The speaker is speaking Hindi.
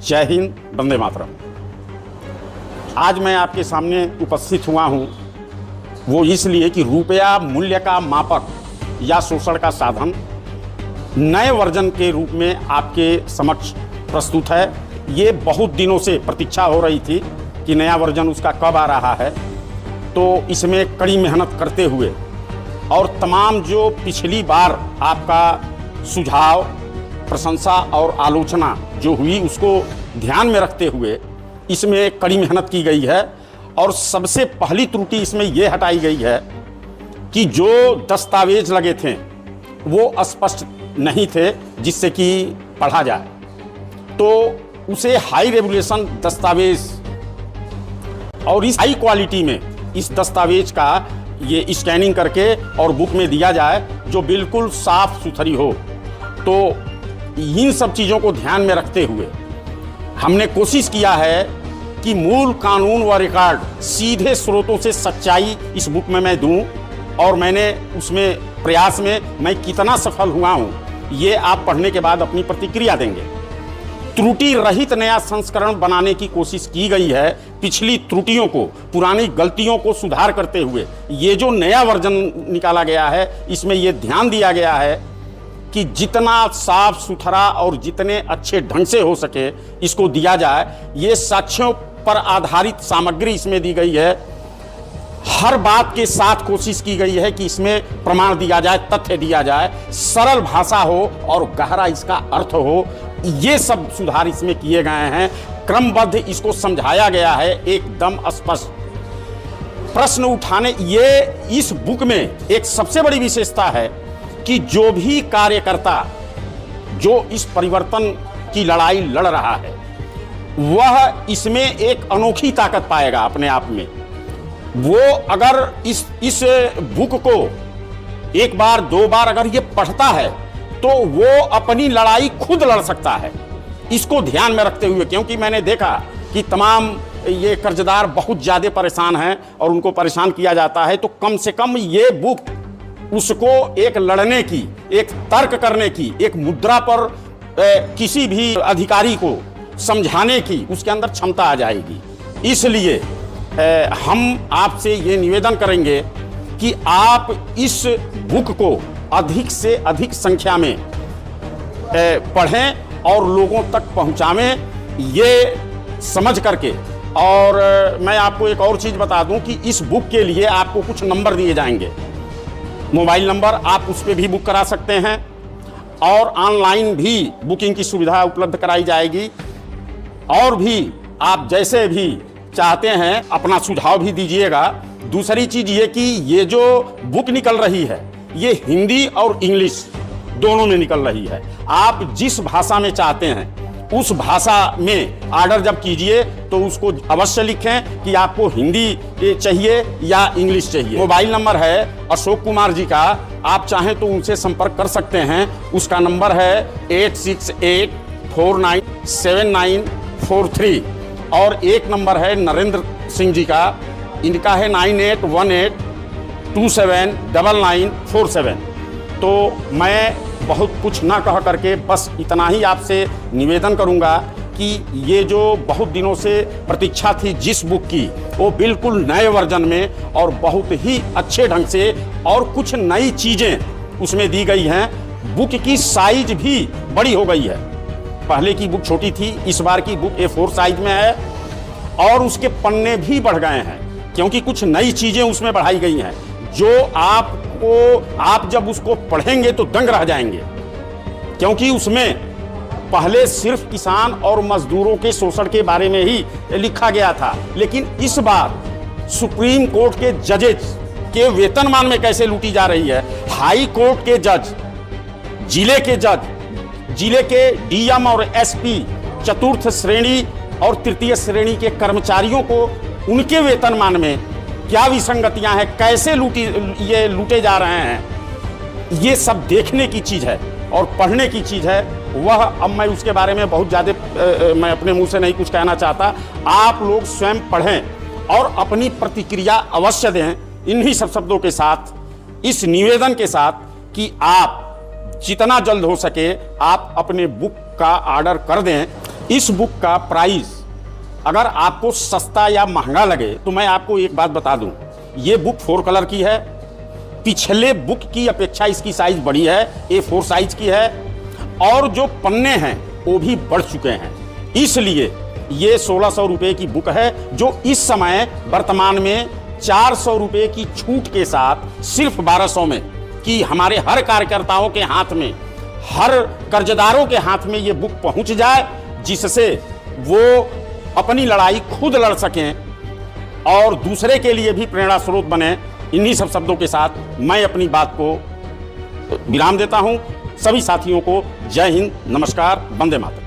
जय हिंद, वंदे मातरम। आज मैं आपके सामने उपस्थित हुआ हूँ वो इसलिए कि रुपया मूल्य का मापक या शोषण का साधन नए वर्जन के रूप में आपके समक्ष प्रस्तुत है। ये बहुत दिनों से प्रतीक्षा हो रही थी कि नया वर्जन उसका कब आ रहा है, तो इसमें कड़ी मेहनत करते हुए और तमाम जो पिछली बार आपका सुझाव, प्रशंसा और आलोचना जो हुई उसको ध्यान में रखते हुए इसमें कड़ी मेहनत की गई है। और सबसे पहली त्रुटि इसमें यह हटाई गई है कि जो दस्तावेज लगे थे वो स्पष्ट नहीं थे जिससे कि पढ़ा जाए, तो उसे हाई रेजुलेशन दस्तावेज और इस हाई क्वालिटी में इस दस्तावेज का ये स्कैनिंग करके और बुक में दिया जाए जो बिल्कुल साफ सुथरी हो। तो इन सब चीज़ों को ध्यान में रखते हुए हमने कोशिश किया है कि मूल कानून व रिकॉर्ड सीधे स्रोतों से सच्चाई इस बुक में मैं दूं, और मैंने उसमें प्रयास में मैं कितना सफल हुआ हूं ये आप पढ़ने के बाद अपनी प्रतिक्रिया देंगे। त्रुटि रहित नया संस्करण बनाने की कोशिश की गई है। पिछली त्रुटियों को, पुरानी गलतियों को सुधार करते हुए ये जो नया वर्जन निकाला गया है इसमें ये ध्यान दिया गया है कि जितना साफ सुथरा और जितने अच्छे ढंग से हो सके इसको दिया जाए। ये साक्ष्यों पर आधारित सामग्री इसमें दी गई है। हर बात के साथ कोशिश की गई है कि इसमें प्रमाण दिया जाए, तथ्य दिया जाए, सरल भाषा हो और गहरा इसका अर्थ हो। ये सब सुधार इसमें किए गए हैं। क्रमबद्ध इसको समझाया गया है, एकदम स्पष्ट प्रश्न उठाने। ये इस बुक में एक सबसे बड़ी विशेषता है कि जो भी कार्यकर्ता जो इस परिवर्तन की लड़ाई लड़ रहा है वह इसमें एक अनोखी ताकत पाएगा अपने आप में। वो अगर इस बुक को एक बार दो बार अगर ये पढ़ता है तो वो अपनी लड़ाई खुद लड़ सकता है, इसको ध्यान में रखते हुए। क्योंकि मैंने देखा कि तमाम ये कर्जदार बहुत ज़्यादा परेशान हैं और उनको परेशान किया जाता है, तो कम से कम ये बुक उसको एक लड़ने की, एक तर्क करने की, एक मुद्रा पर किसी भी अधिकारी को समझाने की उसके अंदर क्षमता आ जाएगी। इसलिए हम आपसे ये निवेदन करेंगे कि आप इस बुक को अधिक से अधिक संख्या में पढ़ें और लोगों तक पहुंचावें, ये समझ करके। और मैं आपको एक और चीज़ बता दूं कि इस बुक के लिए आपको कुछ नंबर दिए जाएंगे, मोबाइल नंबर, आप उस पर भी बुक करा सकते हैं और ऑनलाइन भी बुकिंग की सुविधा उपलब्ध कराई जाएगी। और भी आप जैसे भी चाहते हैं अपना सुझाव भी दीजिएगा। दूसरी चीज़ ये कि ये जो बुक निकल रही है ये हिंदी और इंग्लिश दोनों में निकल रही है। आप जिस भाषा में चाहते हैं उस भाषा में ऑर्डर जब कीजिए तो उसको अवश्य लिखें कि आपको हिंदी चाहिए या इंग्लिश चाहिए। मोबाइल नंबर है अशोक कुमार जी का, आप चाहें तो उनसे संपर्क कर सकते हैं। उसका नंबर है 8684979443। और एक नंबर है नरेंद्र सिंह जी का, इनका है 9818279947। तो मैं बहुत कुछ ना कह करके बस इतना ही आपसे निवेदन करूंगा कि ये जो बहुत दिनों से प्रतीक्षा थी जिस बुक की, वो बिल्कुल नए वर्जन में और बहुत ही अच्छे ढंग से और कुछ नई चीज़ें उसमें दी गई हैं। बुक की साइज भी बड़ी हो गई है, पहले की बुक छोटी थी, इस बार की बुक A4 साइज में है। और उसके पन्ने भी बढ़ गए हैं क्योंकि कुछ नई चीज़ें उसमें बढ़ाई गई हैं जो आप जब उसको पढ़ेंगे तो दंग रह जाएंगे। क्योंकि उसमें पहले सिर्फ किसान और मजदूरों के शोषण के बारे में ही लिखा गया था, लेकिन इस बार सुप्रीम कोर्ट के जजेस के वेतनमान में कैसे लूटी जा रही है, हाई कोर्ट के जज, जिले के जज, जिले के डीएम और एसपी, चतुर्थ श्रेणी और तृतीय श्रेणी के कर्मचारियों को उनके वेतनमान में क्या विसंगतियां हैं, कैसे लूटे जा रहे हैं, ये सब देखने की चीज़ है और पढ़ने की चीज़ है। वह अब मैं उसके बारे में बहुत ज़्यादा मैं अपने मुंह से नहीं कुछ कहना चाहता। आप लोग स्वयं पढ़ें और अपनी प्रतिक्रिया अवश्य दें इन्हीं सब शब्दों के साथ, इस निवेदन के साथ कि आप जितना जल्द हो सके आप अपने बुक का ऑर्डर कर दें। इस बुक का प्राइस अगर आपको सस्ता या महंगा लगे तो मैं आपको एक बात बता दूं, ये बुक 4 कलर की है। पिछले बुक की अपेक्षा इसकी साइज बड़ी है, A4 साइज की है, और जो पन्ने हैं वो भी बढ़ चुके हैं। इसलिए ये 1600 रुपये की बुक है, जो इस समय वर्तमान में 400 रुपये की छूट के साथ सिर्फ 1200 में, कि हमारे हर कार्यकर्ताओं के हाथ में, हर कर्जदारों के हाथ में ये बुक पहुंच जाए, जिससे वो अपनी लड़ाई खुद लड़ सकें और दूसरे के लिए भी प्रेरणा स्रोत बने। इन्हीं सब शब्दों के साथ मैं अपनी बात को विराम देता हूं। सभी साथियों को जय हिंद, नमस्कार, वंदे मातरम।